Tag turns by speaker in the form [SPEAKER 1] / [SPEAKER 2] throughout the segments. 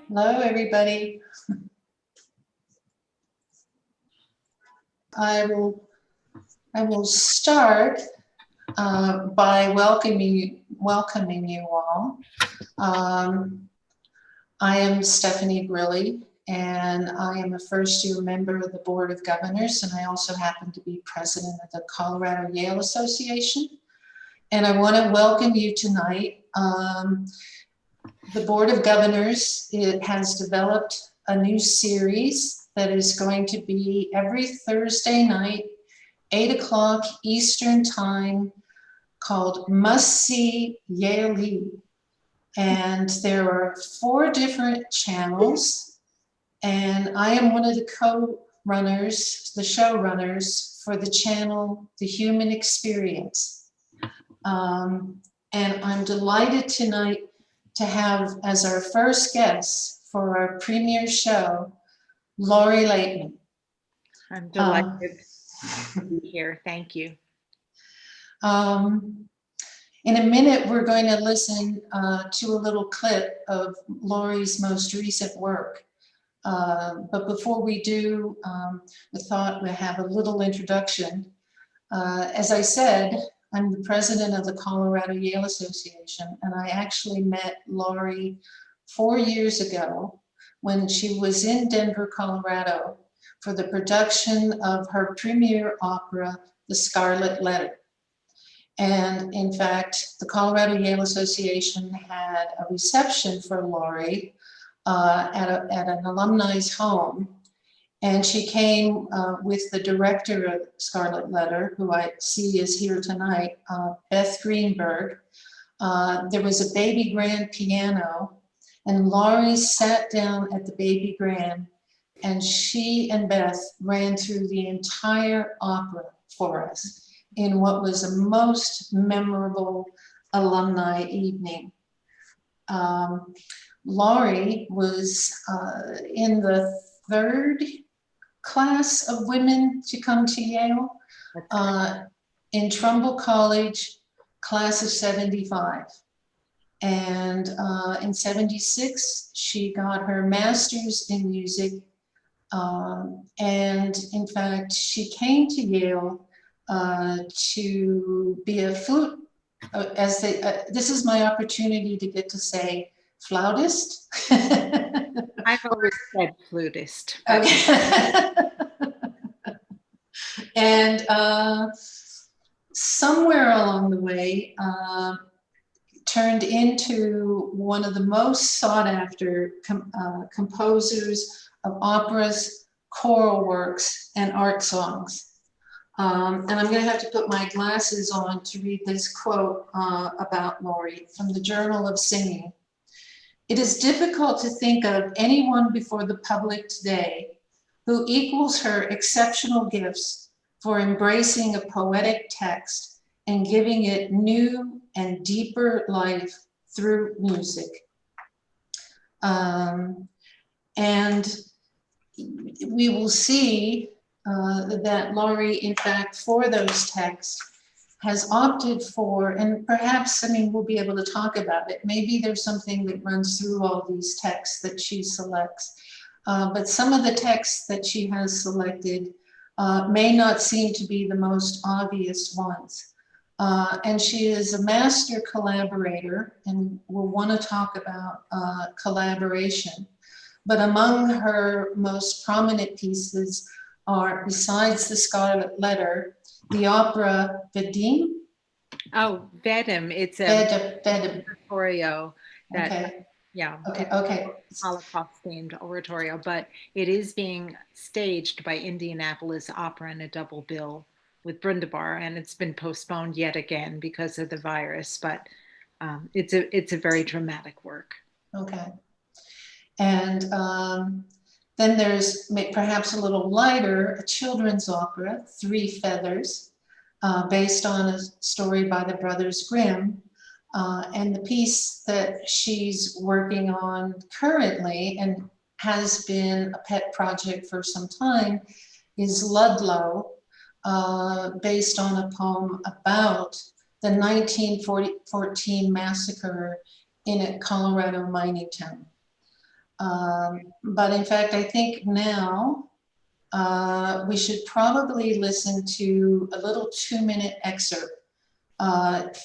[SPEAKER 1] Hello, everybody. I will start by welcoming you all. I am Stephanie Grilly, and I am a first-year member of the Board of Governors, and I also happen to be president of the Colorado-Yale Association. And I want to welcome you tonight. The Board of Governors, it has developed a new series that is going to be every Thursday night, 8 o'clock Eastern Time, called Must See Yale. And there are 4 different channels, and I am one of the co-runners, the showrunners for the channel, The Human Experience. And I'm delighted tonight to have as our first guest for our premiere show, Lori Laitman.
[SPEAKER 2] I'm delighted to be here. Thank you.
[SPEAKER 1] In a minute, we're going to listen to a little clip of Lori's most recent work. But before we do, we thought we'd have a little introduction. As I said, I'm the president of the Colorado-Yale Association, and I actually met Lori 4 years ago when she was in Denver, Colorado, for the production of her premiere opera, The Scarlet Letter. And in fact, the Colorado-Yale Association had a reception for Lori at an alumni's home. And she came with the director of Scarlet Letter, who I see is here tonight, Beth Greenberg. There was a baby grand piano, and Lori sat down at the baby grand, and she and Beth ran through the entire opera for us in what was a most memorable alumni evening. Lori was in the 3rd class of women to come to Yale in Trumbull College, class of 75. And in 76, she got her master's in music. And in fact, she came to Yale to be a flute, this is my opportunity to get to say flautist.
[SPEAKER 2] I've always said flutist.
[SPEAKER 1] Okay. And somewhere along the way, turned into one of the most sought after composers of operas, choral works, and art songs. And I'm going to have to put my glasses on to read this quote about Lori from the Journal of Singing. "It is difficult to think of anyone before the public today who equals her exceptional gifts for embracing a poetic text and giving it new and deeper life through music." And we will see that Lori, in fact, for those texts, has opted for, and perhaps, I mean, we'll be able to talk about it. Maybe there's something that runs through all these texts that she selects. But some of the texts that she has selected may not seem to be the most obvious ones. And she is a master collaborator, and we'll want to talk about collaboration. But among her most prominent pieces are, besides The Scarlet Letter, the opera Vadim.
[SPEAKER 2] Oh, Vadim. It's a
[SPEAKER 1] Vadim.
[SPEAKER 2] oratorio that,
[SPEAKER 1] Okay.
[SPEAKER 2] yeah,
[SPEAKER 1] Okay.
[SPEAKER 2] Holocaust-themed oratorio, but it is being staged by Indianapolis Opera in a double bill with Brundabar, and it's been postponed yet again because of the virus. But it's a very dramatic work.
[SPEAKER 1] Okay. And then there's perhaps a little lighter, a children's opera, Three Feathers, based on a story by the Brothers Grimm. And the piece that she's working on currently and has been a pet project for some time is Ludlow, based on a poem about the 1914 massacre in a Colorado mining town. But in fact, I think now we should probably listen to a little 2-minute excerpt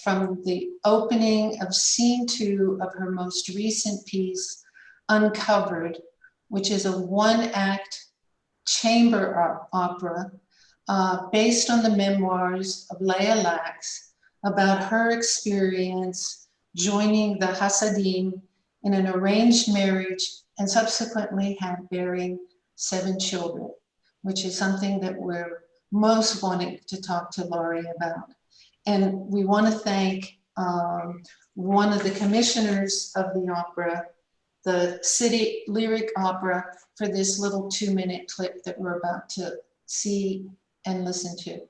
[SPEAKER 1] from the opening of scene 2 of her most recent piece, Uncovered, which is a 1-act chamber opera based on the memoirs of Leah Lax about her experience joining the Hasidim in an arranged marriage and subsequently bearing 7 children, which is something that we're most wanting to talk to Lori about. And we want to thank one of the commissioners of the opera, the City Lyric Opera, for this little 2-minute clip that we're about to see and listen to.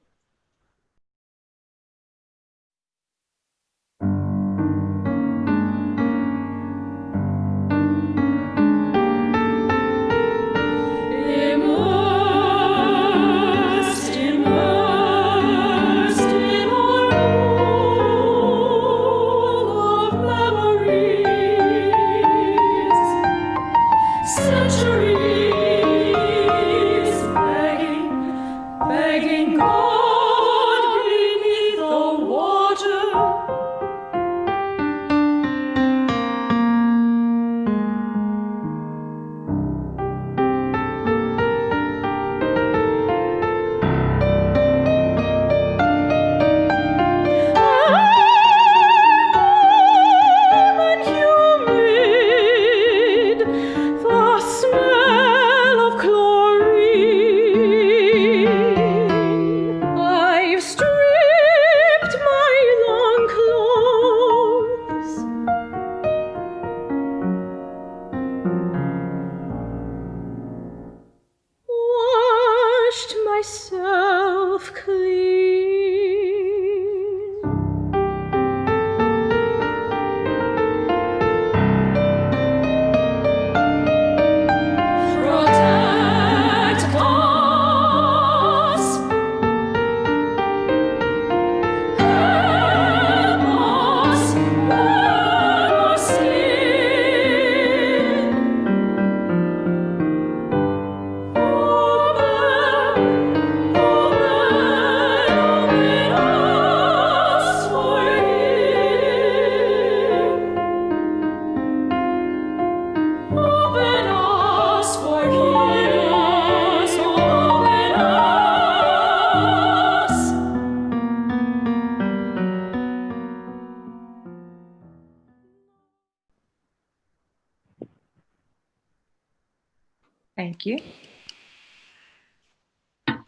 [SPEAKER 2] Thank you.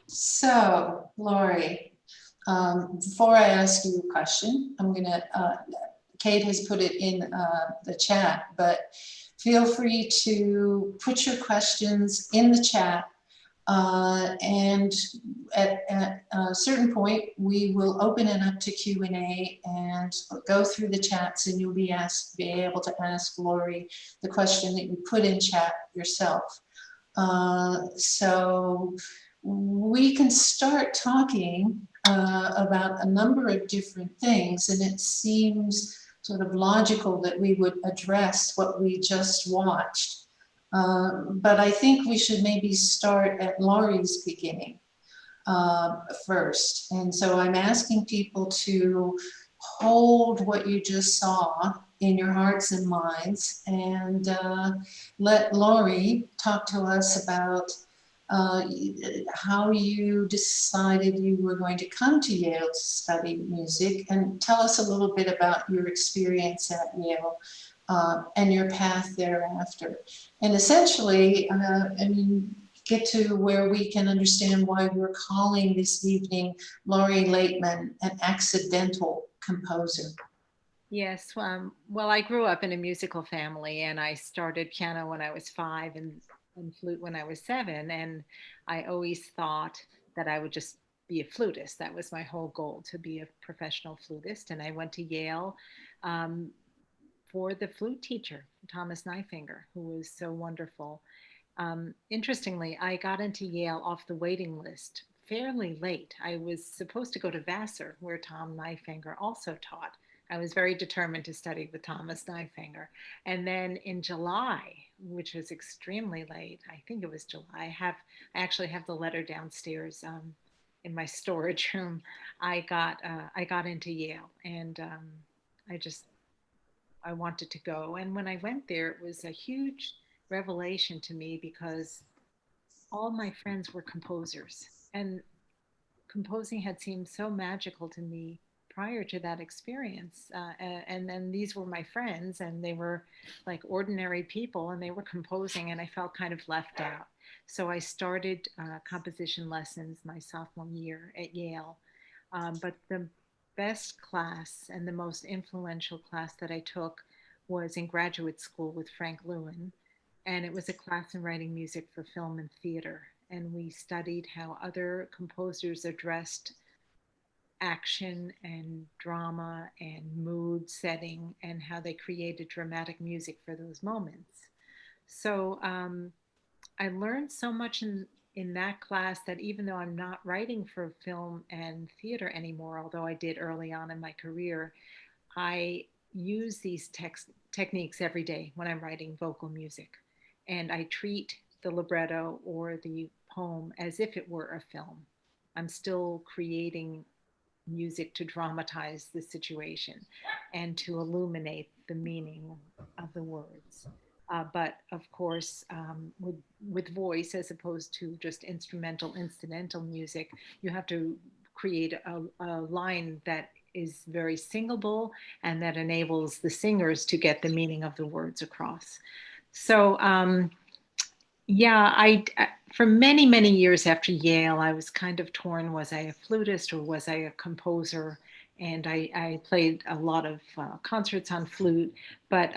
[SPEAKER 1] So, Lori, before I ask you a question, I'm gonna, Kate has put it in the chat, but feel free to put your questions in the chat. And at a certain point, we will open it up to Q&A and go through the chats, and you'll be able to ask Lori the question that you put in chat yourself. So we can start talking about a number of different things, and it seems sort of logical that we would address what we just watched. But I think we should maybe start at Lori's beginning first. And so I'm asking people to hold what you just saw in your hearts and minds, and let Lori talk to us about how you decided you were going to come to Yale to study music, and tell us a little bit about your experience at Yale and your path thereafter. And essentially, I mean, get to where we can understand why we're calling this evening Lori Laitman an accidental composer.
[SPEAKER 2] Yes, well, I grew up in a musical family, and I started piano when I was 5 and flute when I was 7. And I always thought that I would just be a flutist. That was my whole goal, to be a professional flutist. And I went to Yale for the flute teacher, Thomas Nyfinger, who was so wonderful. Interestingly, I got into Yale off the waiting list fairly late. I was supposed to go to Vassar, where Tom Knifinger also taught. I was very determined to study with Thomas Knifinger. And then in July, which was extremely late, I think it was July, I actually have the letter downstairs in my storage room. I got into Yale, and I just I wanted to go. And when I went there, it was a huge revelation to me because all my friends were composers, and composing had seemed so magical to me prior to that experience. And then these were my friends, and they were like ordinary people, and they were composing, and I felt kind of left out. So I started composition lessons my sophomore year at Yale. But the best class and the most influential class that I took was in graduate school with Frank Lewin, and it was a class in writing music for film and theater. And we studied how other composers addressed action and drama and mood setting and how they created dramatic music for those moments. So I learned so much in that class that even though I'm not writing for film and theater anymore, although I did early on in my career, I use these techniques every day when I'm writing vocal music. And I treat the libretto or the poem as if it were a film. I'm still creating music to dramatize the situation and to illuminate the meaning of the words. But of course, with voice as opposed to just instrumental, incidental music, you have to create a line that is very singable and that enables the singers to get the meaning of the words across. So, yeah, for many, many years after Yale, I was kind of torn. Was I a flutist or was I a composer? And I played a lot of concerts on flute. But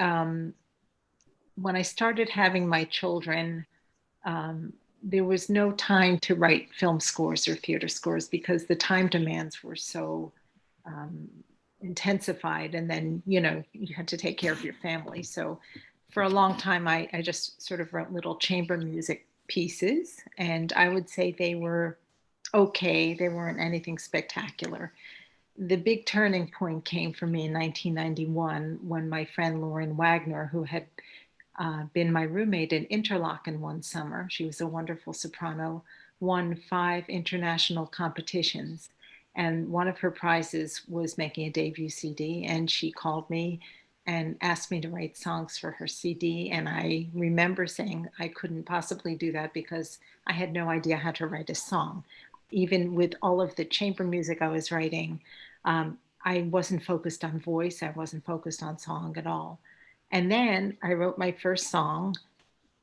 [SPEAKER 2] when I started having my children, there was no time to write film scores or theater scores because the time demands were so um, intensified. And then, you had to take care of your family. So for a long time, I just sort of wrote little chamber music pieces. And I would say they were okay, they weren't anything spectacular. The big turning point came for me in 1991 when my friend Lauren Wagner, who had been my roommate in Interlaken one summer. She was a wonderful soprano, won 5 international competitions. And one of her prizes was making a debut CD. And she called me and asked me to write songs for her CD. And I remember saying I couldn't possibly do that because I had no idea how to write a song. Even with all of the chamber music I was writing, I wasn't focused on voice, I wasn't focused on song at all. And then I wrote my first song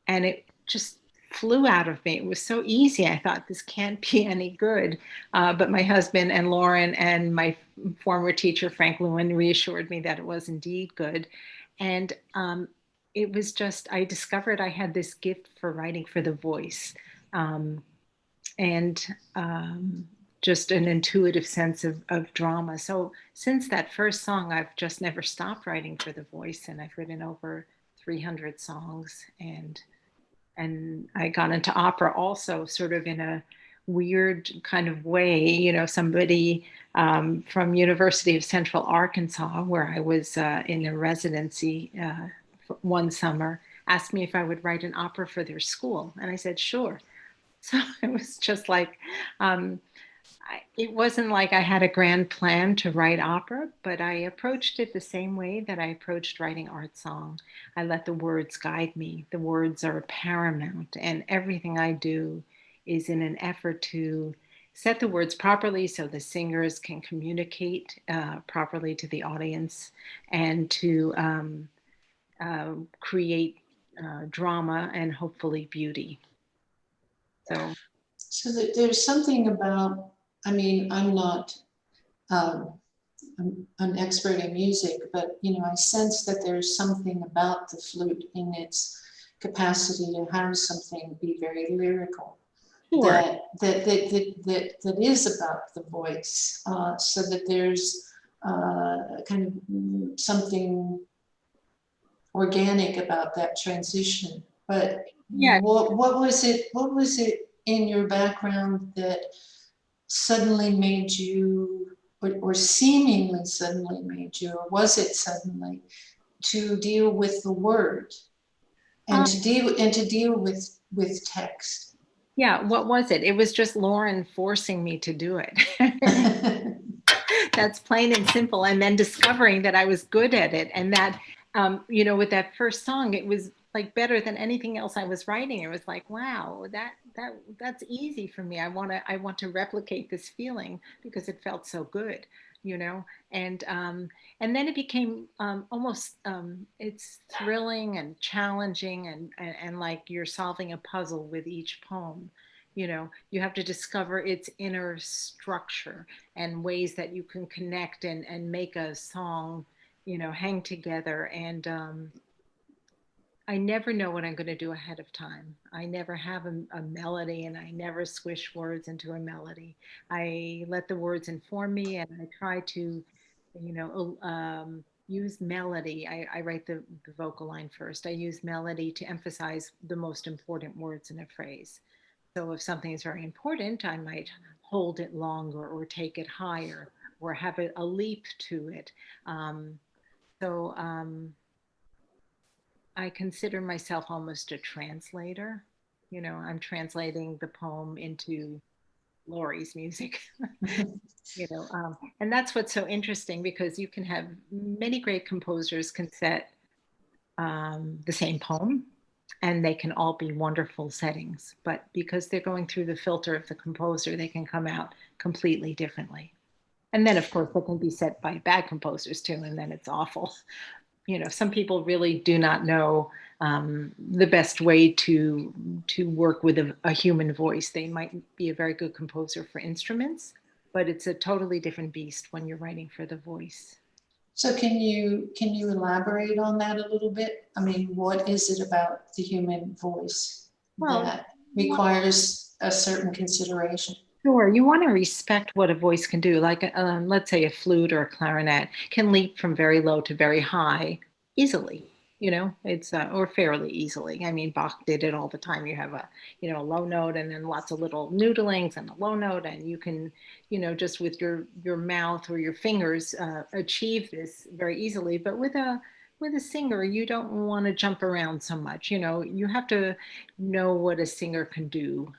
[SPEAKER 2] and it just flew out of me. It was so easy. I thought this can't be any good. But my husband and Lauren and my former teacher, Frank Lewin, reassured me that it was indeed good. And it was just, I discovered I had this gift for writing for the voice. And just an intuitive sense of drama. So since that first song, I've just never stopped writing for the voice, and I've written over 300 songs. And I got into opera also, sort of in a weird kind of way. Somebody from University of Central Arkansas, where I was in a residency one summer, asked me if I would write an opera for their school, and I said sure. So it was just like, it wasn't like I had a grand plan to write opera, but I approached it the same way that I approached writing art song. I let the words guide me. The words are paramount, and everything I do is in an effort to set the words properly so the singers can communicate properly to the audience and to create drama and hopefully beauty.
[SPEAKER 1] So that there's something about, I mean, I'm not I'm an expert in music, but I sense that there's something about the flute in its capacity to have something be very lyrical.
[SPEAKER 2] Sure.
[SPEAKER 1] That is about the voice, so that there's kind of something organic about that transition. But
[SPEAKER 2] Yeah.
[SPEAKER 1] what was it in your background that suddenly made you, or seemingly suddenly made you, or was it suddenly, to deal with the word and
[SPEAKER 2] Um,
[SPEAKER 1] to deal with text?
[SPEAKER 2] yeah, what was it? It was just Lauren forcing me to do it. That's plain and simple. And then discovering that I was good at it, and that, with that first song, it was like better than anything else I was writing. It was like, wow, that's easy for me. I want to replicate this feeling because it felt so good, you know. And then it became almost it's thrilling and challenging, and like you're solving a puzzle with each poem. You have to discover its inner structure and ways that you can connect and make a song, hang together. And I never know what I'm going to do ahead of time. I never have a melody, and I never squish words into a melody. I let the words inform me, and I try to, use melody. I write the vocal line first. I use melody to emphasize the most important words in a phrase. So if something is very important, I might hold it longer or take it higher or have a leap to it. Um, so I consider myself almost a translator. I'm translating the poem into Lori's music. And that's what's so interesting, because you can have many great composers can set the same poem, and they can all be wonderful settings, but because they're going through the filter of the composer, they can come out completely differently. And then of course they can be set by bad composers too, and then it's awful. Some people really do not know the best way to work with a human voice. They might be a very good composer for instruments, but it's a totally different beast when you're writing for the voice.
[SPEAKER 1] So can you elaborate on that a little bit? I mean, what is it about the human voice
[SPEAKER 2] Well,
[SPEAKER 1] that requires a certain consideration?
[SPEAKER 2] sure. You want to respect what a voice can do. Like, let's say a flute or a clarinet can leap from very low to very high easily. It's or fairly easily. I mean, Bach did it all the time. You have a low note, and then lots of little noodlings and a low note, and you can, just with your mouth or your fingers achieve this very easily. But with a singer, you don't want to jump around so much. You have to know what a singer can do.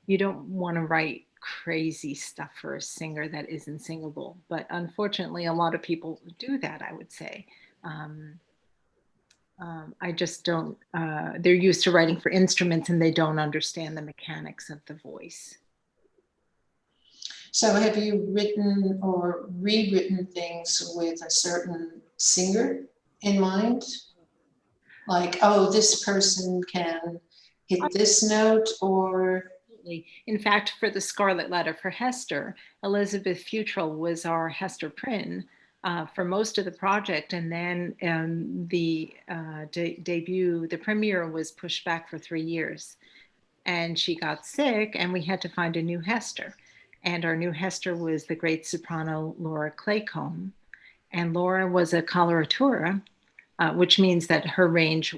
[SPEAKER 2] You don't want to write crazy stuff for a singer that isn't singable. But unfortunately, a lot of people do that, I would say. Um, I just don't, they're used to writing for instruments, and they don't understand the mechanics of the voice.
[SPEAKER 1] So have you written or rewritten things with a certain singer in mind? Like, oh, this person can hit this note, or
[SPEAKER 2] Absolutely. In fact, for the Scarlet Letter for Hester, Elizabeth Futrell was our Hester Prynne for most of the project, and then the debut, the premiere was pushed back for 3 years, and she got sick, and we had to find a new Hester. And our new Hester was the great soprano Laura Claycomb, and Laura was a coloratura, which means that her range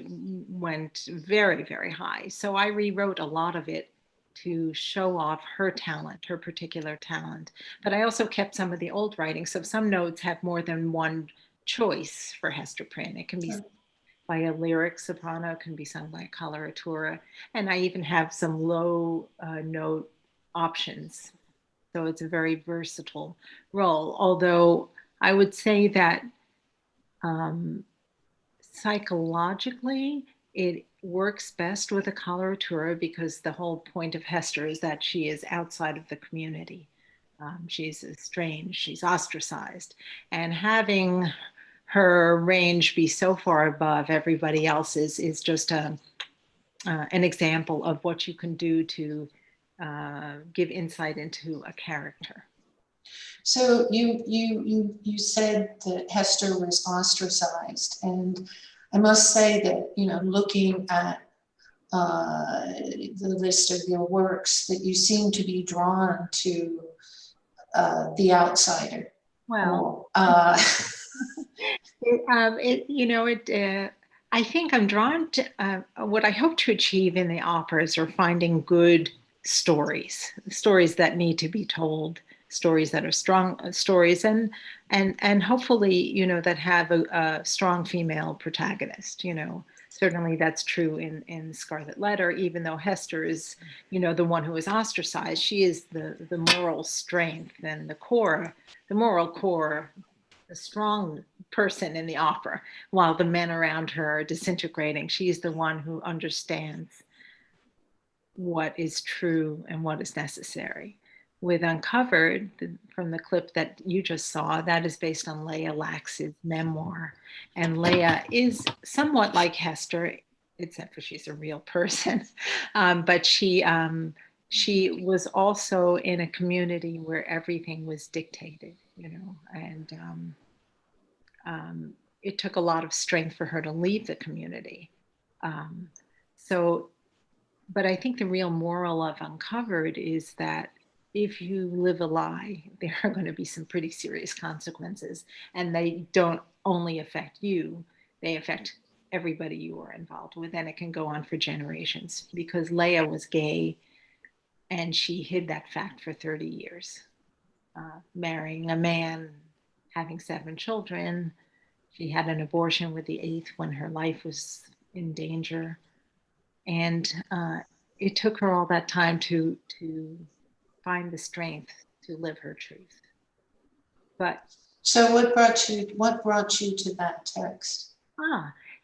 [SPEAKER 2] went very, very high. So I rewrote a lot of it to show off her talent, her particular talent. But I also kept some of the old writing. So some notes have more than one choice for Hester Prynne. It can be by a lyric soprano, it can be sung by a coloratura. And I even have some low note options. So it's a very versatile role. Although I would say that um, psychologically, it works best with a coloratura, because the whole point of Hester is that she is outside of the community. She's estranged, she's ostracized. And having her range be so far above everybody else's is just an example of what you can do to give insight into a character.
[SPEAKER 1] so you said that Hester was ostracized, and I must say that, looking at the list of your works, that you seem to be drawn to the outsider.
[SPEAKER 2] Well,
[SPEAKER 1] Or,
[SPEAKER 2] I think I'm drawn to what I hope to achieve in the operas, or finding good stories, stories that need to be told, stories that are strong stories, and hopefully, you know, that have a strong female protagonist. You know, certainly that's true in Scarlet Letter, even though Hester is, you know, the one who is ostracized. She is the moral strength and the core, the moral core, the strong person in the opera, while the men around her are disintegrating. She's the one who understands what is true and what is necessary. With Uncovered, from the clip that you just saw, that is based on Leah Lax's memoir. And Leah is somewhat like Hester, except for she's a real person. But she was also in a community where everything was dictated, you know, and it took a lot of strength for her to leave the community. Um, so but I think the real moral of Uncovered is that if you live a lie, there are going to be some pretty serious consequences. And they don't only affect you, they affect everybody you are involved with. And it can go on for generations because Leah was gay and she hid that fact for 30 years, marrying a man, having 7 children. She had an abortion with the eighth when her life was in danger. And it took her all that time to find the strength to live her truth. But
[SPEAKER 1] So what brought you to that text?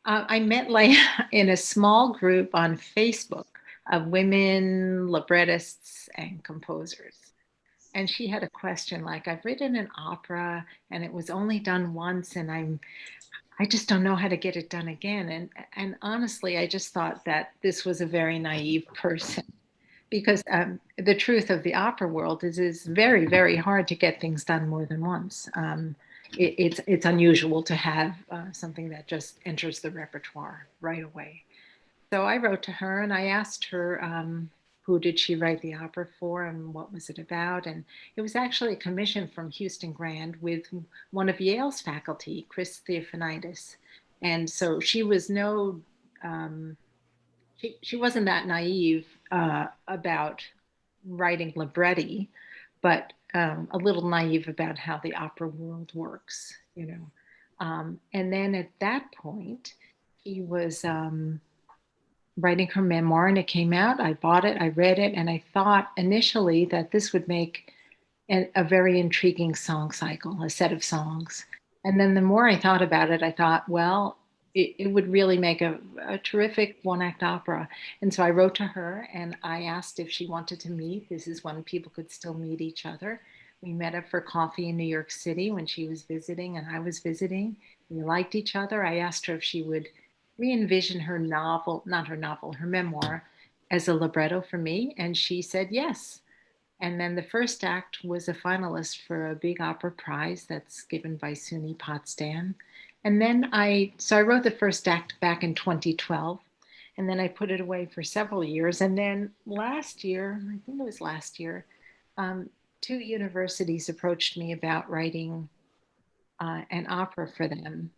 [SPEAKER 2] I met Leia in a small group on Facebook of women librettists and composers. And she had a question like, I've written an opera and it was only done once, and I just don't know how to get it done again. And honestly, I just thought that this was a very naive person because the truth of the opera world is it's very, very hard to get things done more than once. It's unusual to have something that just enters the repertoire right away. So I wrote to her and I asked her who did she write the opera for and what was it about. And it was actually a commission from Houston Grand with one of Yale's faculty, Chris Theophanidis. And so she was no, she wasn't that naive about writing libretti, but a little naive about how the opera world works, you know. And then at that point, he was writing her memoir and it came out. I bought it, I read it, and I thought initially that this would make a very intriguing song cycle, a set of songs. And then the more I thought about it, I thought, well, it would really make a terrific one-act opera. And so I wrote to her and I asked if she wanted to meet. This is when people could still meet each other. We met up for coffee in New York City when she was visiting and I was visiting. We liked each other. I asked her if she would re-envision her novel, not her novel, her memoir, as a libretto for me. And she said yes. And then the first act was a finalist for a big opera prize that's given by SUNY Potsdam. And then so I wrote the first act back in 2012, and then I put it away for several years. And then last year, I think it was last year, two universities approached me about writing an opera for them.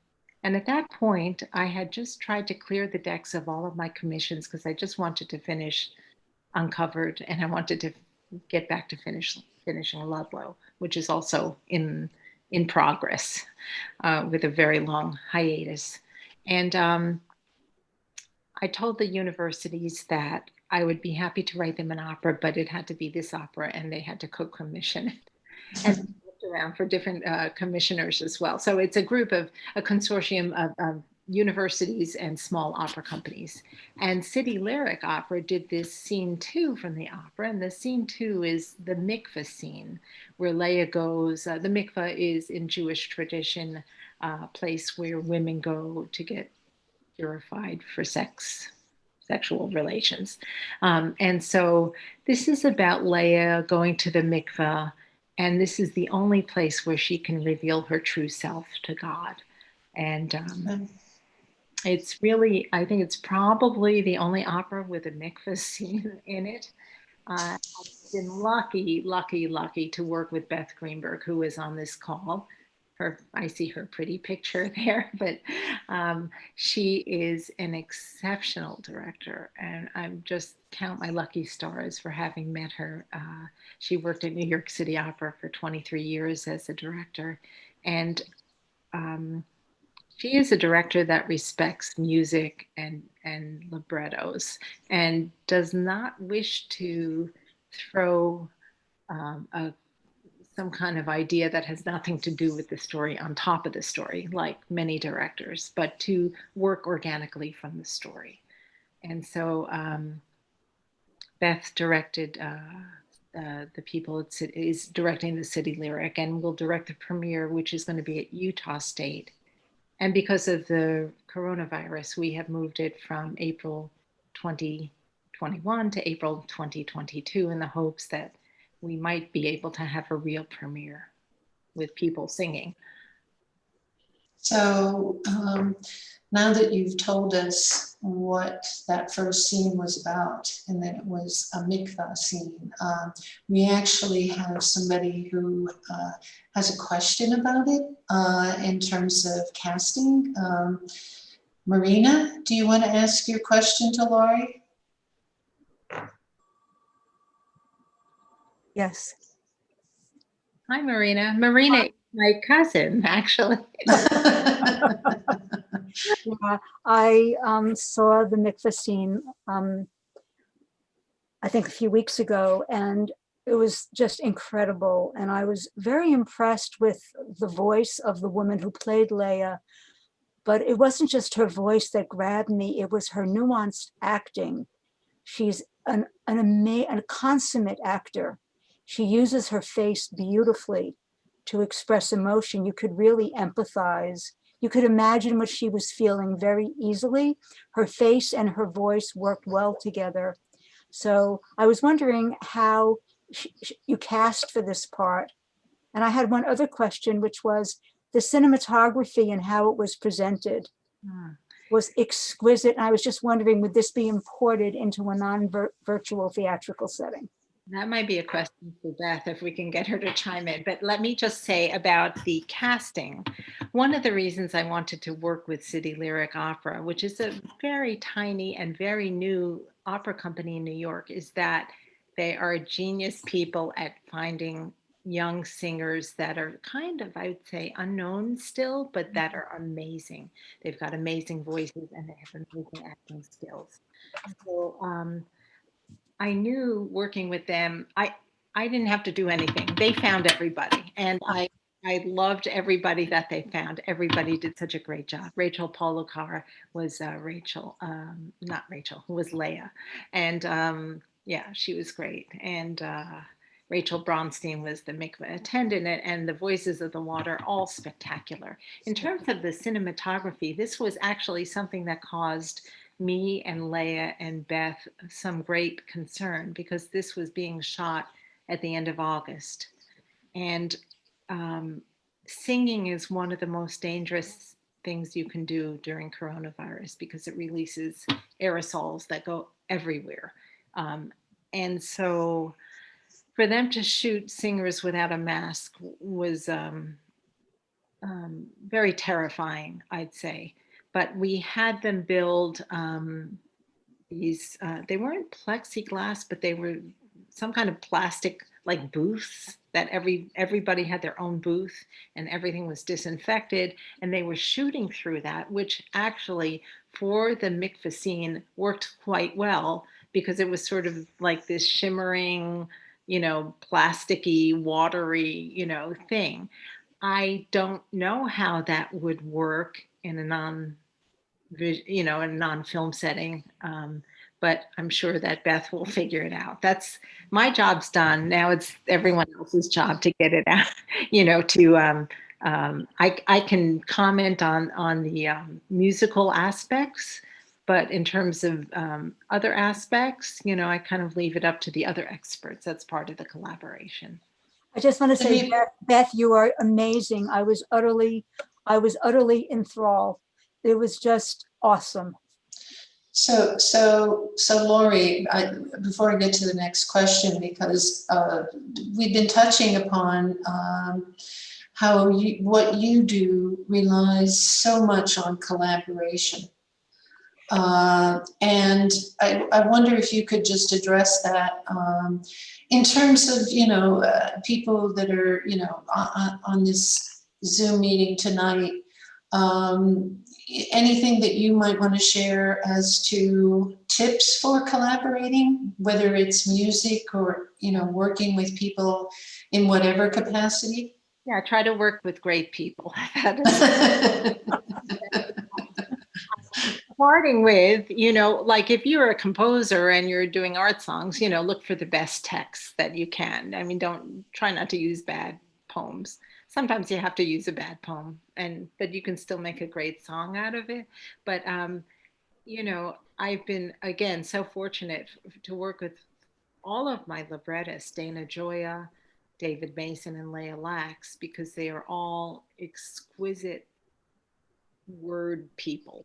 [SPEAKER 2] And at that point, I had just tried to clear the decks of all of my commissions because I just wanted to finish Uncovered and I wanted to get back to finishing Ludlow, which is also in progress with a very long hiatus. And I told the universities that I would be happy to write them an opera, but it had to be this opera, and they had to co-commission it. And looked around for different commissioners as well. So it's a consortium of universities and small opera companies. And City Lyric Opera did this scene 2 from the opera. And the scene 2 is the mikveh scene where Leah goes. The mikveh is in Jewish tradition a place where women go to get purified for sexual relations. And so this is about Leah going to the mikveh, and this is the only place where she can reveal her true self to God. And it's really, I think it's probably the only opera with a mikveh scene in it. I've been lucky to work with Beth Greenberg, who is on this call, I see her pretty picture there, but she is an exceptional director, and I'm just count my lucky stars for having met her. She worked at New York City Opera for 23 years as a director, and um, she is a director that respects music and librettos, and does not wish to throw a some kind of idea that has nothing to do with the story on top of the story, like many directors, but to work organically from the story. And so Beth directed the people is directing the City Lyric, and will direct the premiere, which is going to be at Utah State. And because of the coronavirus, we have moved it from April 2021 to April 2022 in the hopes that we might be able to have a real premiere with people singing.
[SPEAKER 1] So now that you've told us what that first scene was about, and that it was a mikvah scene, we actually have somebody who has a question about it in terms of casting. Marina, do you want to ask your question to Lori?
[SPEAKER 3] Yes.
[SPEAKER 2] Hi, Marina. Marina is my cousin, actually.
[SPEAKER 3] Yeah, I saw the mikvah scene, I think a few weeks ago, and it was just incredible. And I was very impressed with the voice of the woman who played Leia. But it wasn't just her voice that grabbed me, it was her nuanced acting. She's a consummate actor. She uses her face beautifully to express emotion. You could really empathize. You could imagine what she was feeling very easily. Her face and her voice worked well together. So I was wondering how you cast for this part. And I had one other question, which was the cinematography and how it was presented was exquisite. And I was just wondering, would this be imported into a non-virtual theatrical setting?
[SPEAKER 2] That might be a question for Beth if we can get her to chime in. But let me just say about the casting. One of the reasons I wanted to work with City Lyric Opera, which is a very tiny and very new opera company in New York, is that they are genius people at finding young singers that are kind of, I would say, unknown still, but that are amazing. They've got amazing voices and they have amazing acting skills. So I knew working with them, I didn't have to do anything. They found everybody, and I loved everybody that they found. Everybody did such a great job. Rachel Polokar was not Rachel, who was Leia, and yeah, she was great. And Rachel Bronstein was the mikveh attendant, and the voices of the water, all spectacular. In terms of the cinematography, this was actually something that caused me and Leia and Beth some great concern, because this was being shot at the end of August. And singing is one of the most dangerous things you can do during coronavirus, because it releases aerosols that go everywhere. And so for them to shoot singers without a mask was very terrifying, I'd say. But we had them build these, they weren't plexiglass, but they were some kind of plastic like booths that everybody had their own booth, and everything was disinfected, and they were shooting through that, which actually for the mikvah scene worked quite well, because it was sort of like this shimmering, plasticky, watery, thing. I don't know how that would work in a in a non-film setting. But I'm sure that Beth will figure it out. That's my job's done. Now it's everyone else's job to get it out, I can comment on the musical aspects, but in terms of other aspects, I kind of leave it up to the other experts. That's part of the collaboration.
[SPEAKER 3] I just want to say, Beth, you are amazing. I was utterly enthralled. It was just awesome.
[SPEAKER 1] So Lori, before I get to the next question, because we've been touching upon how what you do relies so much on collaboration. And I wonder if you could just address that in terms of, people that are, on this Zoom meeting tonight. Anything that you might want to share as to tips for collaborating, whether it's music or, working with people in whatever capacity?
[SPEAKER 2] Yeah, try to work with great people. Starting with, like if you're a composer and you're doing art songs, look for the best texts that you can. I mean, don't try not to use bad poems. Sometimes you have to use a bad poem, but you can still make a great song out of it. But I've been again so fortunate to work with all of my librettists, Dana Gioia, David Mason, and Leah Lax, because they are all exquisite word people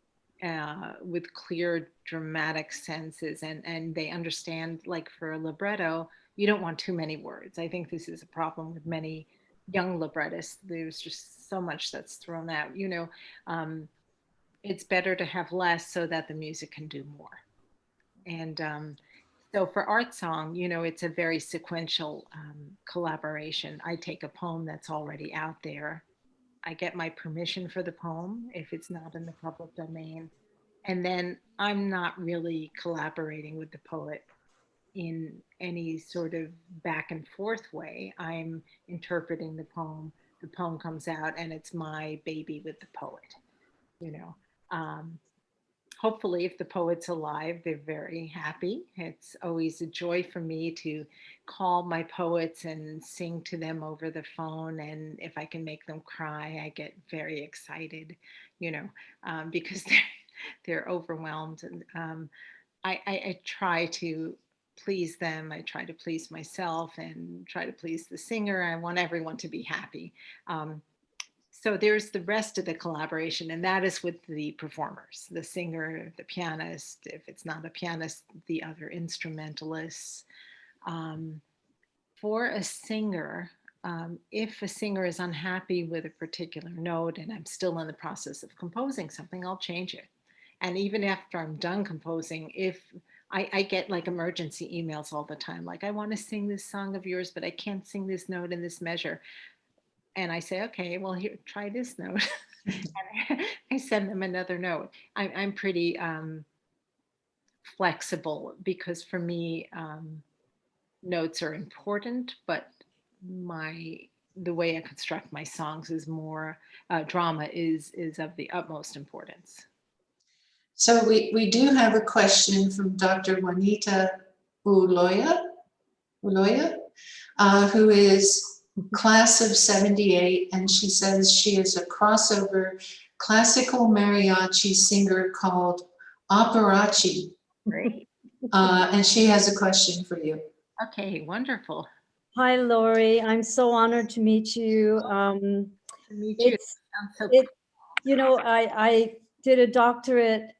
[SPEAKER 2] with clear dramatic senses, and they understand, like for a libretto, you don't want too many words. I think this is a problem with many young librettists. There's just so much that's thrown out. It's better to have less so that the music can do more. And so for art song, it's a very sequential collaboration. I take a poem that's already out there. I get my permission for the poem if it's not in the public domain. And then I'm not really collaborating with the poet in any sort of back and forth way. I'm interpreting the poem comes out, and it's my baby with the poet, you know. Um, Hopefully, if the poet's alive, they're very happy. It's always a joy for me to call my poets and sing to them over the phone. And if I can make them cry, I get very excited, because they're overwhelmed. And I try to please them. I try to please myself and try to please the singer. I want everyone to be happy. So there's the rest of the collaboration, and that is with the performers, the singer, the pianist, if it's not a pianist, the other instrumentalists. Um, for a singer, if a singer is unhappy with a particular note and I'm still in the process of composing something, I'll change it. And even after I'm done composing, if I get like emergency emails all the time, like I want to sing this song of yours, but I can't sing this note in this measure. And I say, okay, well, here, try this note. And I send them another note. I'm pretty flexible because for me, notes are important, but the way I construct my songs is more drama is of the utmost importance.
[SPEAKER 1] So we do have a question from Dr. Juanita Uloya, who is class of 78, and she says she is a crossover classical mariachi singer called Operachi.
[SPEAKER 2] Great.
[SPEAKER 1] And she has a question for you.
[SPEAKER 2] Okay, wonderful.
[SPEAKER 4] Hi, Lori. I'm so honored to meet you.
[SPEAKER 2] To meet you.
[SPEAKER 4] I did a doctorate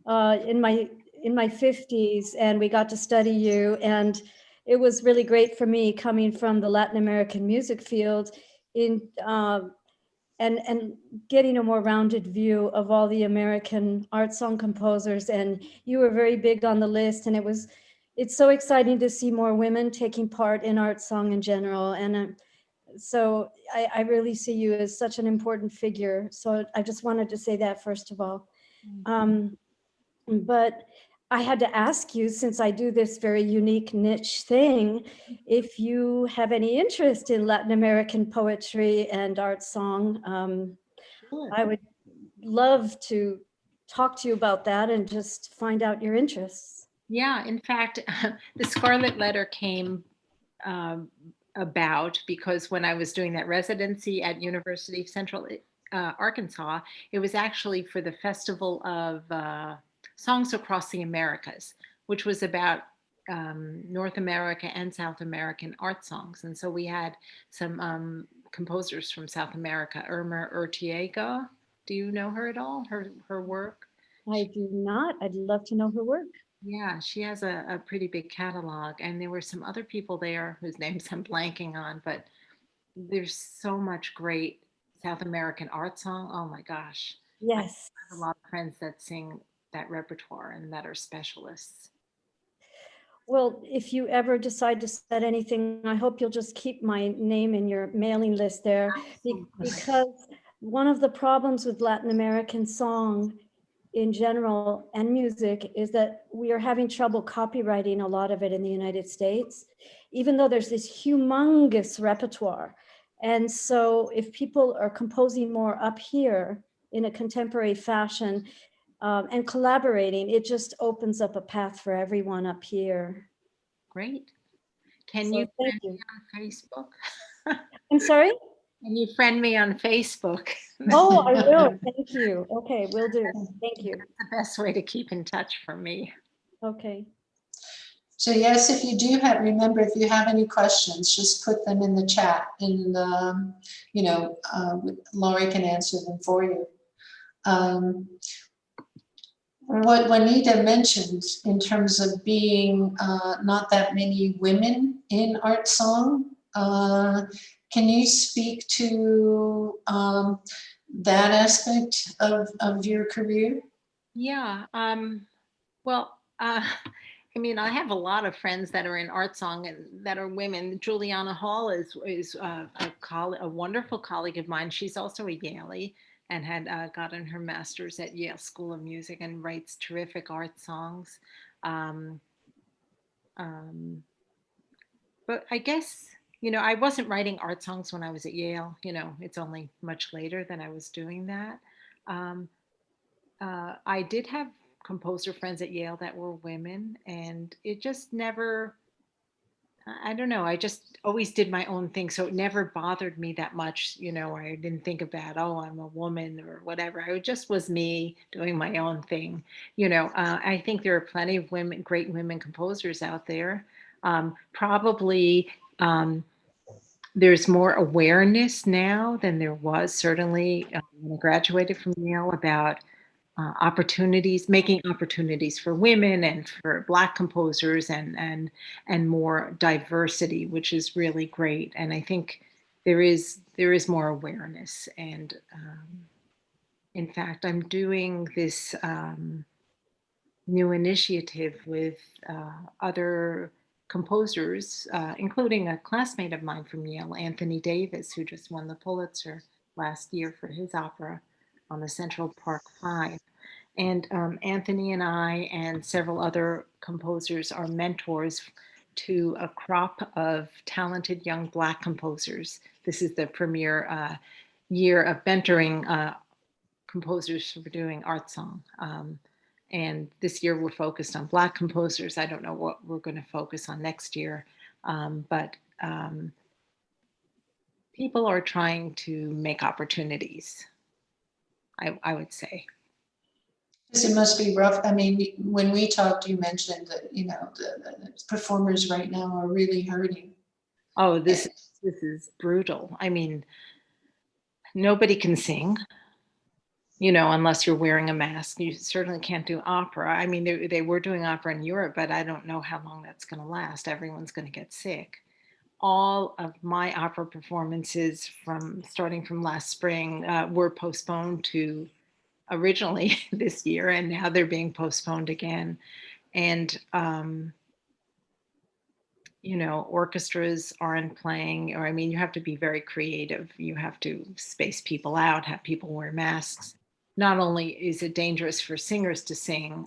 [SPEAKER 4] in my 50s, and we got to study you, and it was really great for me coming from the Latin American music field and getting a more rounded view of all the American art song composers. And you were very big on the list, and it's so exciting to see more women taking part in art song in general. And so I really see you as such an important figure. So I just wanted to say that first of all. But I had to ask you, since I do this very unique niche thing, if you have any interest in Latin American poetry and art song.
[SPEAKER 2] Sure.
[SPEAKER 4] I would love to talk to you about that and just find out your interests.
[SPEAKER 2] Yeah, in fact, the Scarlet Letter came about because when I was doing that residency at University of Central Arkansas, it was actually for the Festival of Songs Across the Americas, which was about North America and South American art songs. And so we had some composers from South America, Irma Urtiega. Do you know her at all, her work?
[SPEAKER 4] I do not. I'd love to know her work.
[SPEAKER 2] Yeah, she has a pretty big catalog, and there were some other people there whose names I'm blanking on, but there's so much great South American art song. Oh my gosh.
[SPEAKER 4] Yes.
[SPEAKER 2] I have a lot of friends that sing that repertoire and that are specialists.
[SPEAKER 4] Well, if you ever decide to set anything, I hope you'll just keep my name in your mailing list there, because one of the problems with Latin American song in general and music is that we are having trouble copywriting a lot of it in the United States, even though there's this humongous repertoire. And so if people are composing more up here in a contemporary fashion, and collaborating, it just opens up a path for everyone up here.
[SPEAKER 2] Great. Can
[SPEAKER 4] So
[SPEAKER 2] you
[SPEAKER 4] thank
[SPEAKER 2] friend me
[SPEAKER 4] you.
[SPEAKER 2] on Facebook?
[SPEAKER 4] I'm sorry?
[SPEAKER 2] Can you friend me on Facebook?
[SPEAKER 4] Oh, I will. Thank you. Okay, will do. Thank you.
[SPEAKER 2] The best way to keep in touch for me.
[SPEAKER 4] Okay.
[SPEAKER 1] So yes, if you do have, remember, if you have any questions, just put them in the chat and, Lori can answer them for you. What Juanita mentioned in terms of being not that many women in art song, can you speak to that aspect of your career?
[SPEAKER 2] Yeah. Well, I mean, I have a lot of friends that are in art song and that are women. Juliana Hall is a wonderful colleague of mine. She's also a Yaley and had gotten her master's at Yale School of Music and writes terrific art songs. Um, um, but I guess, I wasn't writing art songs when I was at Yale. It's only much later that I was doing that. Um, I did have composer friends at Yale that were women, and it just never, I don't know, I just always did my own thing. So it never bothered me that much. I didn't think about, oh, I'm a woman or whatever. I just was me doing my own thing. I think there are plenty of women, great women composers out there. Probably there's more awareness now than there was certainly when I graduated from Yale about opportunities, making opportunities for women and for Black composers and more diversity, which is really great. And I think there is more awareness. And in fact, I'm doing this new initiative with other composers, including a classmate of mine from Yale, Anthony Davis, who just won the Pulitzer last year for his opera on the Central Park Five. And Anthony and I and several other composers are mentors to a crop of talented young Black composers. This is the premier year of mentoring composers for doing art song. And this year we're focused on Black composers. I don't know what we're going to focus on next year, but people are trying to make opportunities, I would say.
[SPEAKER 1] It must be rough. I mean, when we talked, you mentioned that, the performers right now are really hurting.
[SPEAKER 2] Oh, this is brutal. I mean, nobody can sing, unless you're wearing a mask. You certainly can't do opera. I mean, they were doing opera in Europe, but I don't know how long that's going to last. Everyone's going to get sick. All of my opera performances starting from last spring were postponed to originally this year, and now they're being postponed again. And orchestras aren't playing, or I mean, you have to be very creative. You have to space people out, have people wear masks. Not only is it dangerous for singers to sing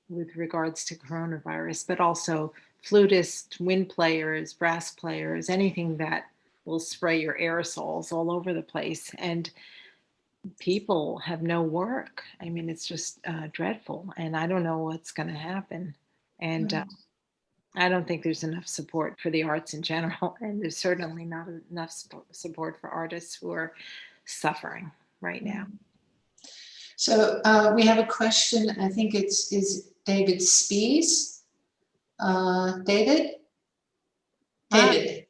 [SPEAKER 2] with regards to coronavirus, but also flutists, wind players, brass players, anything that will spray your aerosols all over the place. And people have no work. I mean, it's just dreadful. And I don't know what's going to happen. And I don't think there's enough support for the arts in general, and there's certainly not enough support for artists who are suffering right now.
[SPEAKER 1] So we have a question. I think is David Spees. David? David,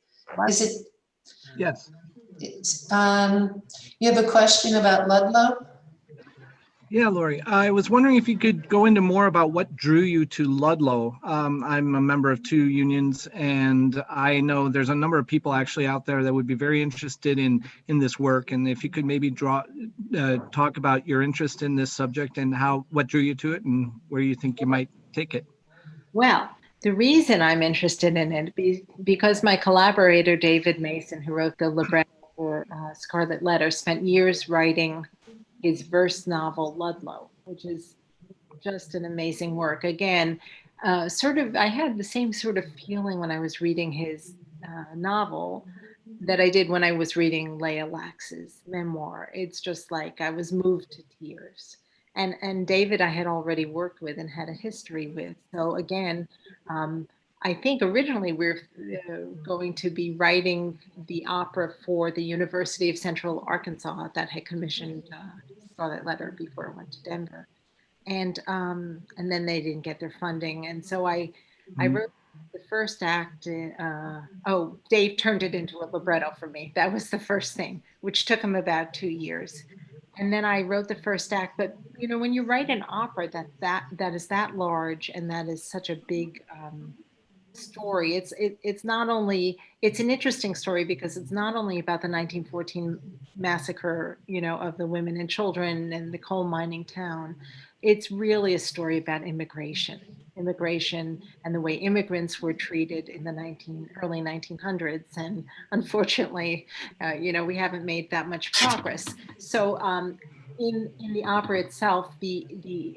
[SPEAKER 1] is it?
[SPEAKER 5] Yes.
[SPEAKER 1] You have a question about Ludlow?
[SPEAKER 5] Yeah, Lori, I was wondering if you could go into more about what drew you to Ludlow. I'm a member of 2 unions, and I know there's a number of people actually out there that would be very interested in this work. And if you could maybe talk about your interest in this subject and what drew you to it and where you think you might take it.
[SPEAKER 2] Well, the reason I'm interested in it because my collaborator, David Mason, who wrote the libretto for Scarlet Letter, spent years writing his verse novel, Ludlow, which is just an amazing work. Again, I had the same sort of feeling when I was reading his novel that I did when I was reading Leah Lax's memoir. It's just like I was moved to tears. And David I had already worked with and had a history with. So again, I think originally we're going to be writing the opera for the University of Central Arkansas that had commissioned Scarlet Letter before it went to Denver. And then they didn't get their funding. And so I wrote the first act. Dave turned it into a libretto for me. That was the first thing, which took him about 2 years. And then I wrote the first act. But you know, when you write an opera that is that large and that is such a big story, it's not only, it's an interesting story because it's not only about the 1914 massacre, you know, of the women and children and the coal mining town. It's really a story about immigration and the way immigrants were treated in the early 1900s. And unfortunately, you know, we haven't made that much progress. So in the opera itself, the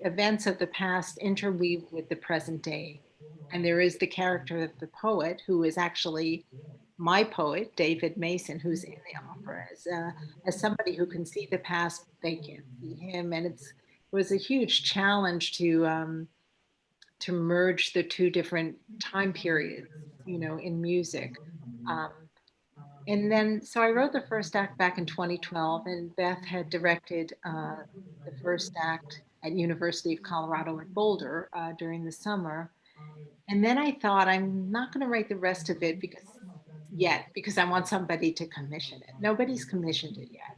[SPEAKER 2] events of the past interweave with the present day. And there is the character of the poet who is actually my poet, David Mason, who's in the opera as somebody who can see the past, they can't see him. And it was a huge challenge to merge the two different time periods, you know, in music. Um, and then, so I wrote the first act back in 2012, and Beth had directed the first act at University of Colorado at Boulder during the summer. And then I thought, I'm not going to write the rest of it because I want somebody to commission it. Nobody's commissioned it yet.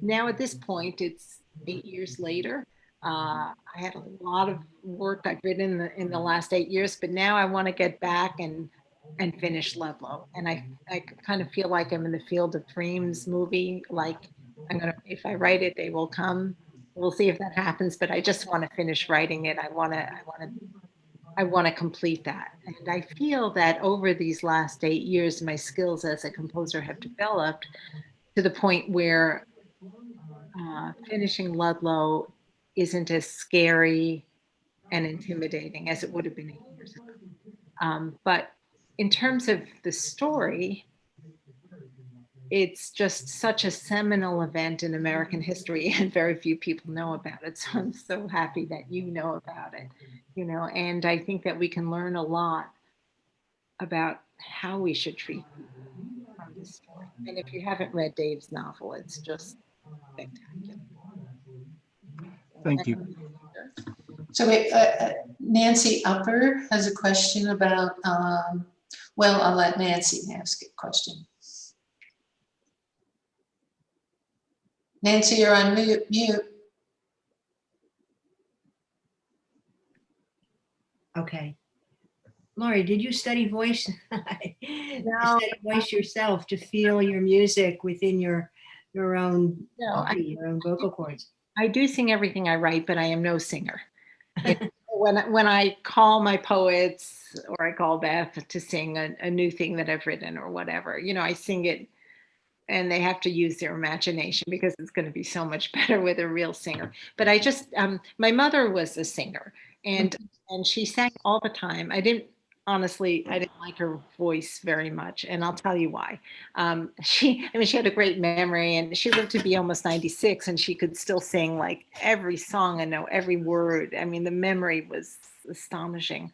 [SPEAKER 2] Now at this point, it's 8 years later. I had a lot of work I've written in the last 8 years, but now I want to get back and finish Ludlow. And I kind of feel like I'm in the Field of Dreams movie. Like if I write it, they will come. We'll see if that happens. But I just want to finish writing it. I want to complete that. And I feel that over these last 8 years, my skills as a composer have developed to the point where finishing Ludlow isn't as scary and intimidating as it would have been 8 years ago. But in terms of the story, it's just such a seminal event in American history, and very few people know about it. So I'm so happy that you know about it, you know, and I think that we can learn a lot about how we should treat people from this story. And if you haven't read Dave's novel, it's just spectacular.
[SPEAKER 5] Thank you.
[SPEAKER 1] So Nancy Upper has a question about, well, I'll let Nancy ask a question. Nancy, you're on mute.
[SPEAKER 6] Okay. Lori, did you study voice?
[SPEAKER 2] No.
[SPEAKER 6] Study voice yourself to feel your music within your own body, your own vocal cords?
[SPEAKER 2] I do sing everything I write, but I am no singer. When I call my poets or I call Beth to sing a new thing that I've written or whatever, you know, I sing it and they have to use their imagination because it's going to be so much better with a real singer. But I just, my mother was a singer and she sang all the time. I didn't like her voice very much. And I'll tell you why. She had a great memory and she lived to be almost 96 and she could still sing like every song and know every word. I mean, the memory was astonishing.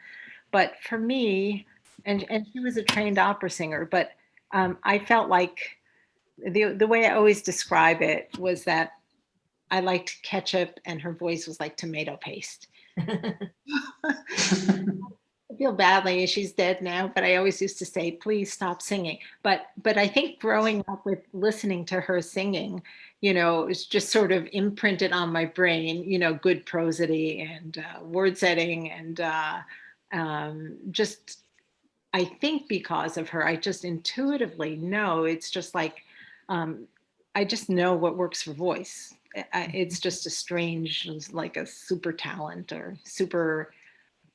[SPEAKER 2] But for me, and she was a trained opera singer, but I felt like the way I always describe it was that I liked ketchup and her voice was like tomato paste. I feel badly. She's dead now, but I always used to say, please stop singing. But I think growing up with listening to her singing, it's just sort of imprinted on my brain, good prosody and word setting and just, I think because of her, I just intuitively know it's just like, I just know what works for voice. It's just a strange, like a super talent or super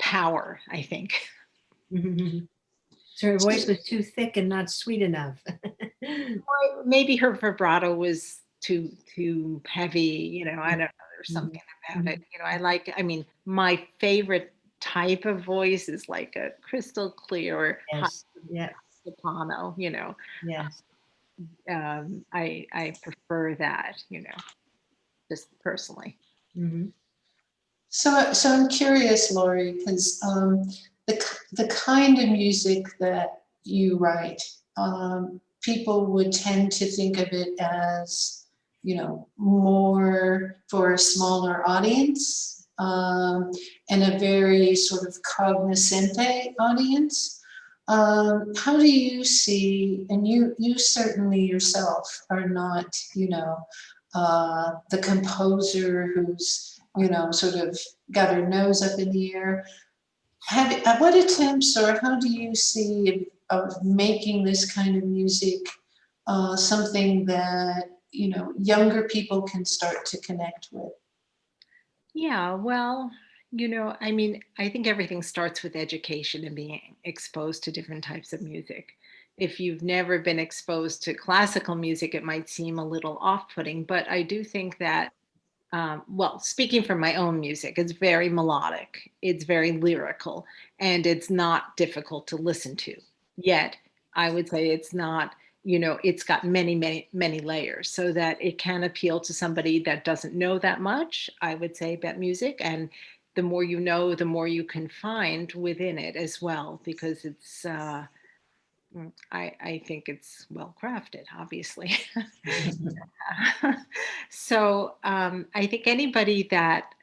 [SPEAKER 2] power, I think.
[SPEAKER 6] So her voice was too thick and not sweet enough.
[SPEAKER 2] Or maybe her vibrato was too heavy, I don't know, there's something about it. I mean, my favorite type of voice is like a crystal clear high
[SPEAKER 6] Yes. Yeah.
[SPEAKER 2] soprano,
[SPEAKER 6] Yes.
[SPEAKER 2] I prefer that, just personally.
[SPEAKER 6] Mhm.
[SPEAKER 1] So I'm curious, Lori, because the kind of music that you write, people would tend to think of it as, more for a smaller audience, and a very sort of cognoscente audience. How do you see, and you certainly yourself are not, the composer who's, sort of got her nose up in the air. What attempts or how do you see of making this kind of music something that, younger people can start to connect with?
[SPEAKER 2] Yeah, well, I mean, I think everything starts with education and being exposed to different types of music. If you've never been exposed to classical music, it might seem a little off-putting, but I do think that, well, speaking from my own music, it's very melodic, it's very lyrical, and it's not difficult to listen to. Yet, I would say it's not, it's got many, many, many layers so that it can appeal to somebody that doesn't know that much, I would say, about music. And the more you know, the more you can find within it as well, because it's, I think it's well crafted, obviously. So I think anybody that,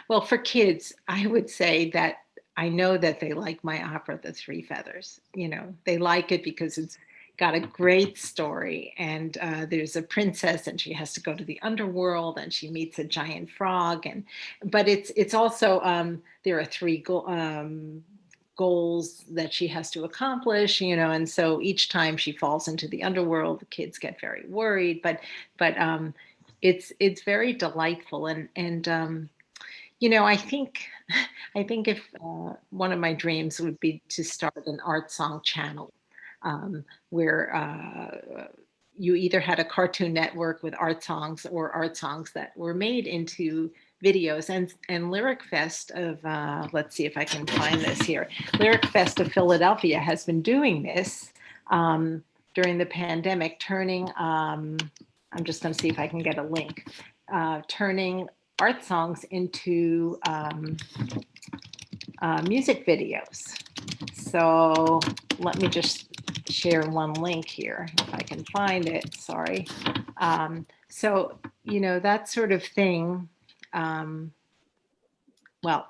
[SPEAKER 2] well, for kids, I would say that I know that they like my opera, The Three Feathers. They like it because it's got a great story, and there's a princess, and she has to go to the underworld, and she meets a giant frog, but it's also there are three goals that she has to accomplish, and so each time she falls into the underworld, the kids get very worried, but it's very delightful, and I think if one of my dreams would be to start an art song channel, where you either had a Cartoon Network with art songs or art songs that were made into videos, and Lyric Fest of let's see if I can find this here. Lyric Fest of Philadelphia has been doing this during the pandemic, turning I'm just going to see if I can get a link, turning art songs into music videos. So let me just share one link here if I can find it. Sorry. So, that sort of thing. Well,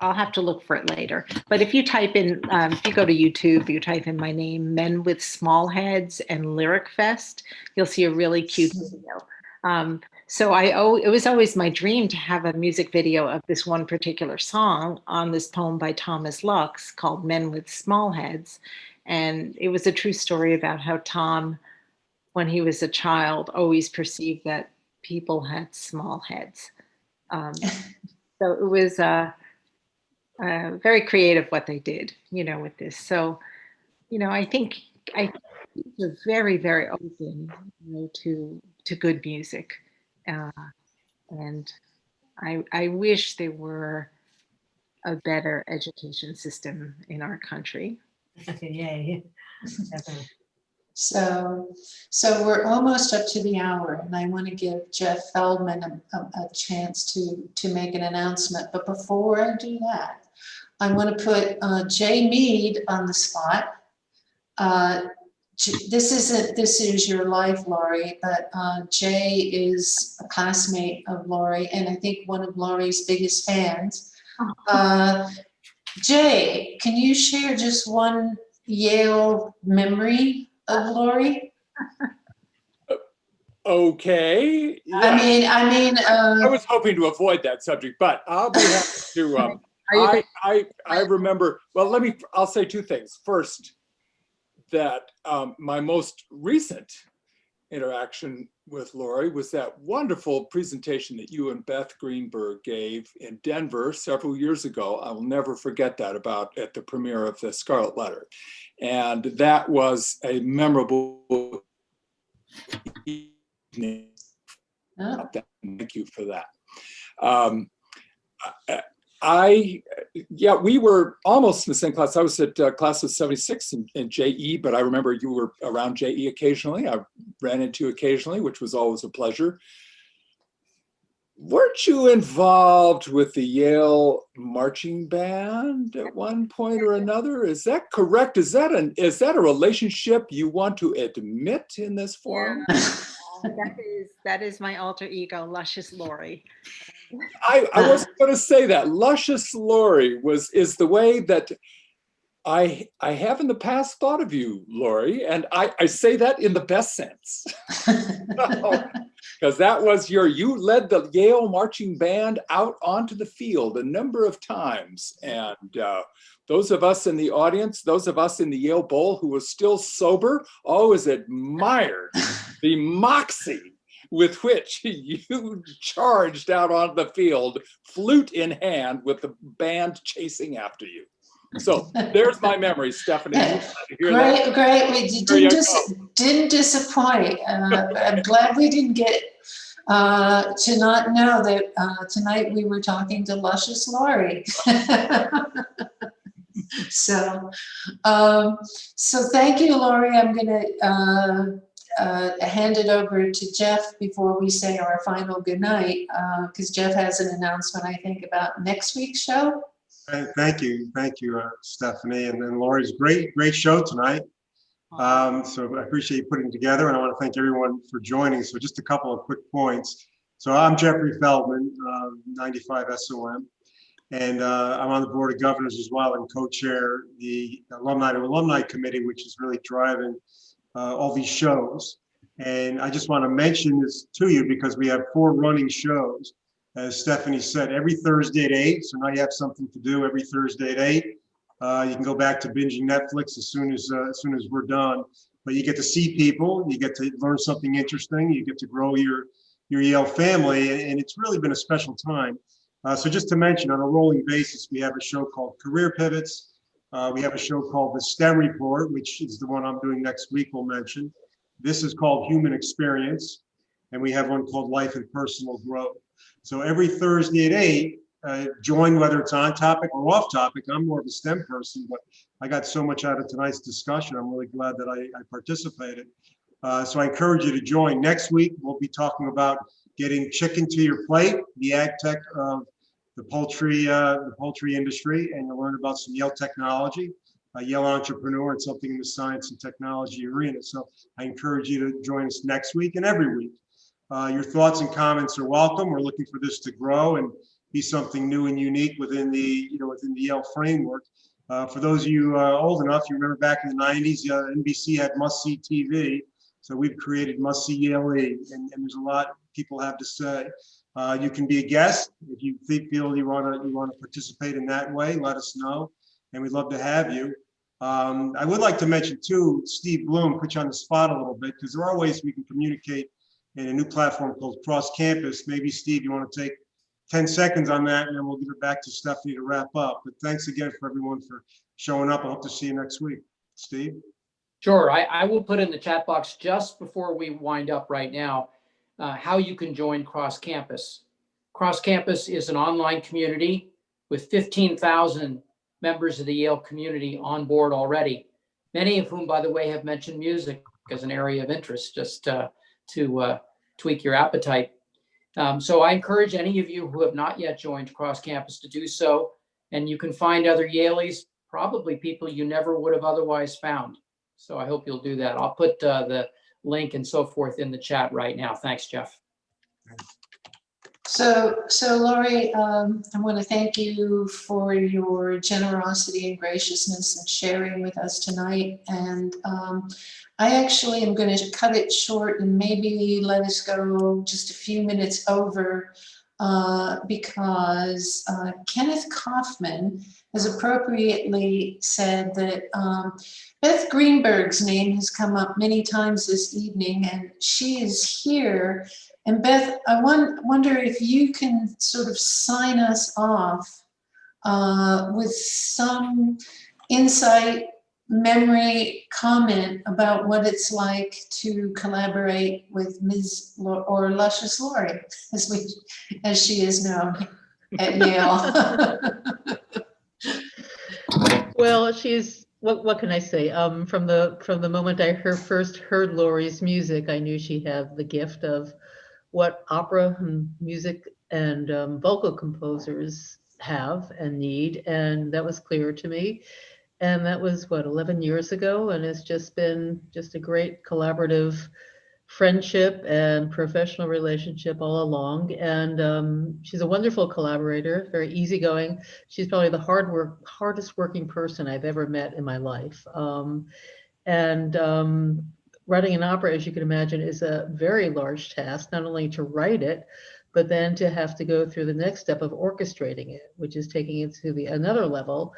[SPEAKER 2] I'll have to look for it later. But if you type in, if you go to YouTube, you type in my name, Men with Small Heads and Lyric Fest, you'll see a really cute video. So it was always my dream to have a music video of this one particular song on this poem by Thomas Lux called Men with Small Heads. And it was a true story about how Tom, when he was a child, always perceived that people had small heads. So it was very creative what they did, with this. So, I think they're very, very open, to good music. And I wish there were a better education system in our country.
[SPEAKER 6] Yay. Definitely.
[SPEAKER 1] So we're almost up to the hour, and I want to give Jeff Feldman a chance to make an announcement. But before I do that, I want to put Jay Mead on the spot. This is your life, Lori, but Jay is a classmate of Lori, and I think one of Lori's biggest fans. Jay, can you share just one Yale memory of Lori?
[SPEAKER 7] Okay. Yeah.
[SPEAKER 1] I
[SPEAKER 7] I was hoping to avoid that subject, but I'll be happy to. I remember. Well, I'll say two things. First, that my most recent interaction with Lori was that wonderful presentation that you and Beth Greenberg gave in Denver several years ago. I will never forget that, at the premiere of The Scarlet Letter. And that was a memorable evening.
[SPEAKER 1] Oh.
[SPEAKER 7] Thank you for that. We were almost in the same class. I was at class of 76 in JE, but I remember you were around JE occasionally. I ran into you occasionally, which was always a pleasure. Weren't you involved with the Yale marching band at one point or another? Is that correct? Is that a relationship you want to admit in this forum?
[SPEAKER 2] That is my alter ego, Luscious Lori.
[SPEAKER 7] I wasn't going to say that. Luscious Lori is the way that I have in the past thought of you, Lori, and I say that in the best sense. Because that was you led the Yale marching band out onto the field a number of times. And those of us in the audience, those of us in the Yale Bowl who were still sober, always admired the moxie with which you charged out on the field, flute in hand, with the band chasing after you. So there's my memory, Stephanie.
[SPEAKER 1] Great. We didn't disappoint. I'm glad we didn't get to not know that tonight we were talking to Luscious Lori. So thank you, Lori. I'm going to hand it over to Jeff before we say our final goodnight, because Jeff has an announcement, I think, about next week's show.
[SPEAKER 8] Thank you, Stephanie, and Lori's great show tonight. So I appreciate you putting it together, and I want to thank everyone for joining. So just a couple of quick points. So I'm Jeffrey Feldman, 95 SOM, and I'm on the board of governors as well, and co-chair the Alumni Committee, which is really driving all these shows. And I just want to mention this to you because we have 4 running shows. As Stephanie said, every Thursday at 8. So now you have something to do every Thursday at 8. You can go back to binging Netflix as soon as we're done. But you get to see people, you get to learn something interesting, you get to grow your Yale family, and it's really been a special time. So just to mention, on a rolling basis, we have a show called Career Pivots. We have a show called The STEM Report, which is the one I'm doing next week, we'll mention. This is called Human Experience, and we have one called Life and Personal Growth. So every Thursday at 8, join, whether it's on topic or off topic. I'm more of a STEM person, but I got so much out of tonight's discussion. I'm really glad that I participated. So I encourage you to join. Next week, we'll be talking about getting chicken to your plate, the ag tech of the poultry industry, and you'll learn about some Yale technology, a Yale entrepreneur, and something in the science and technology arena. So I encourage you to join us next week and every week. Your thoughts and comments are welcome. We're looking for this to grow and be something new and unique within the Yale framework. For those of you old enough, you remember back in the 90s, NBC had Must See TV. So we've created Must See Yale, and there's a lot people have to say. You can be a guest if you feel you want to participate in that way. Let us know, and we'd love to have you. I would like to mention too, Steve Bloom, put you on the spot a little bit, because there are ways we can communicate in a new platform called Cross Campus. Maybe Steve, you want to take 10 seconds on that, and then we'll give it back to Stephanie to wrap up. But thanks again for everyone for showing up. I hope to see you next week. Steve?
[SPEAKER 9] Sure, I will put in the chat box just before we wind up right now, how you can join Cross Campus. Cross Campus is an online community with 15,000 members of the Yale community on board already, many of whom, by the way, have mentioned music as an area of interest, just to tweak your appetite. So I encourage any of you who have not yet joined Cross Campus to do so, and you can find other Yaleys, probably people you never would have otherwise found. So I hope you'll do that. I'll put the link and so forth in the chat right now. Thanks, Jeff.
[SPEAKER 1] So Lori, I want to thank you for your generosity and graciousness and sharing with us tonight. And I actually am going to cut it short and maybe let us go just a few minutes over because Kenneth Kaufman has appropriately said that Beth Greenberg's name has come up many times this evening, and she is here. And Beth, I wonder if you can sort of sign us off with some insight, memory, comment about what it's like to collaborate with Ms. or Luscious Lori, as she is known at Yale.
[SPEAKER 10] Well, she's what can I say? From the moment I first heard Lori's music, I knew she had the gift of what opera and music and vocal composers have and need, and that was clear to me. And that was what, 11 years ago, and it's just been just a great collaborative friendship and professional relationship all along. And she's a wonderful collaborator, very easygoing. She's probably the hardest working person I've ever met in my life. Writing an opera, as you can imagine, is a very large task, not only to write it, but then to have to go through the next step of orchestrating it, which is taking it to another level,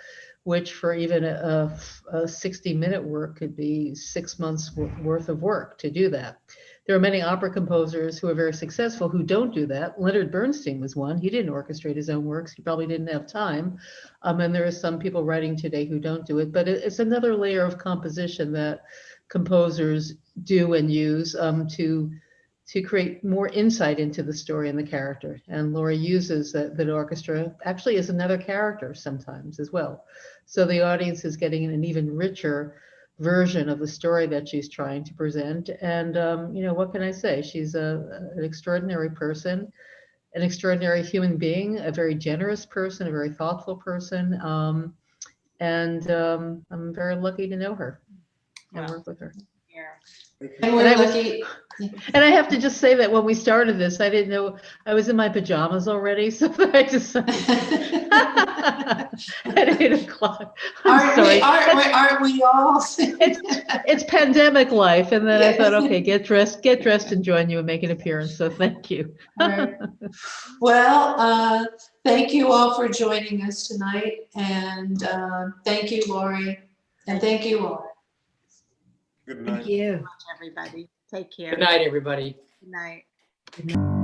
[SPEAKER 10] which for even a 60-minute work could be 6 months worth of work to do that. There are many opera composers who are very successful who don't do that. Leonard Bernstein was one. He didn't orchestrate his own works. He probably didn't have time. And there are some people writing today who don't do it, but it's another layer of composition that composers do and use to create more insight into the story and the character. And Lori uses that orchestra actually as another character sometimes as well. So the audience is getting an even richer version of the story that she's trying to present. And, what can I say? She's an extraordinary person, an extraordinary human being, a very generous person, a very thoughtful person. I'm very lucky to know her and work with her.
[SPEAKER 1] And we're lucky.
[SPEAKER 10] And I have to just say that when we started this, I didn't know, I was in my pajamas already, so I decided at 8 o'clock.
[SPEAKER 1] Aren't we all?
[SPEAKER 10] It's pandemic life, and then I thought, okay, get dressed and join you and make an appearance. So thank you.
[SPEAKER 1] Right. Well, thank you all for joining us tonight, and thank you, Lori, and thank you all.
[SPEAKER 8] Good night.
[SPEAKER 6] Thank you.
[SPEAKER 2] Everybody, take care.
[SPEAKER 9] Good night, everybody.
[SPEAKER 2] Good night.
[SPEAKER 6] Good night.